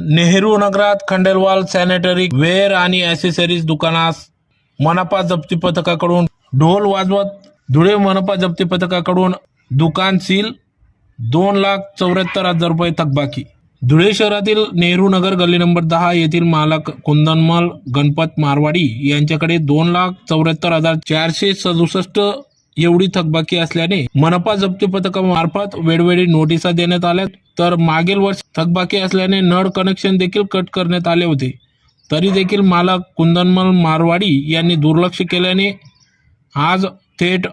नेहरू नगरात Khandelwal sanitary ware आणि accessories दुकानास मनपा जप्ती पथकाकडून ढोल वाजवत धुळे मनपा जप्ती पथकाकडून दुकान सील, 2,74,000 रुपये थकबाकी. धुळे शहरातील नेहरू नगर गल्ली नंबर 10 येथील मालक कुंदनमल गणपत मारवाडी यांच्याकडे 2,74,467 एवढी थकबाकी असल्याने मनपा जप्ती पथकामार्फत वेळोवेळी नोटिसा देण्यात आल्या, तर मागील वर्षी थकबाकी असल्याने नळ कनेक्शन देखील कट करण्यात आले होते. तरी देखील मालक कुंदनमल मारवाडी यांनी दुर्लक्ष केल्याने आज थेट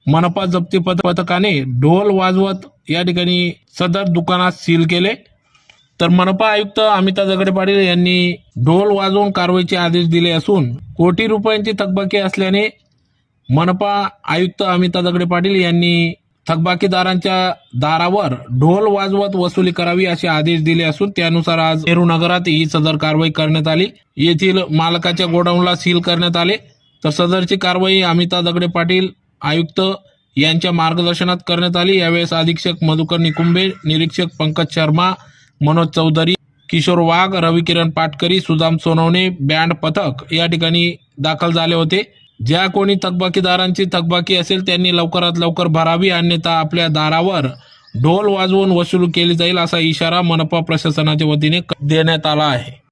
मनपा जप्ती पथकाने ढोल वाजवत या ठिकाणी सदर दुकानात सील केले. तर मनपा आयुक्त अमिता दगडे पाटील यांनी ढोल वाजवून कारवाईचे आदेश दिले असून कोटी रुपयांची थकबाकी असल्याने मनपा आयुक्त अमिता दगडे पाटील यांनी थकबाकीदारांच्या दारावर ढोल वाजवत वसुली करावी असे आदेश दिले असून त्यानुसार आज नेहरू नगरात ही सदर कारवाई करण्यात आली. येथील मालकाच्या गोडाऊनला सील करण्यात आले. तर सदरची कारवाई अमिता दगडे पाटील आयुक्त यांच्या मार्गदर्शनात करण्यात आली. यावेळेस अधीक्षक मधुकर निकुंबे, निरीक्षक पंकज शर्मा, मनोज चौधरी, किशोर वाघ, रविकिरण पाटकरी, सुदाम सोनवणे, बँड पथक या ठिकाणी दाखल झाले होते. ज्या कोणी थकबाकीदारांची थकबाकी असेल त्यांनी लवकरात लवकर भरावी, अन्यथा आपल्या दारावर ढोल वाजवून वसूल केली जाईल असा इशारा मनपा प्रशासनाच्या वतीने देण्यात आला आहे.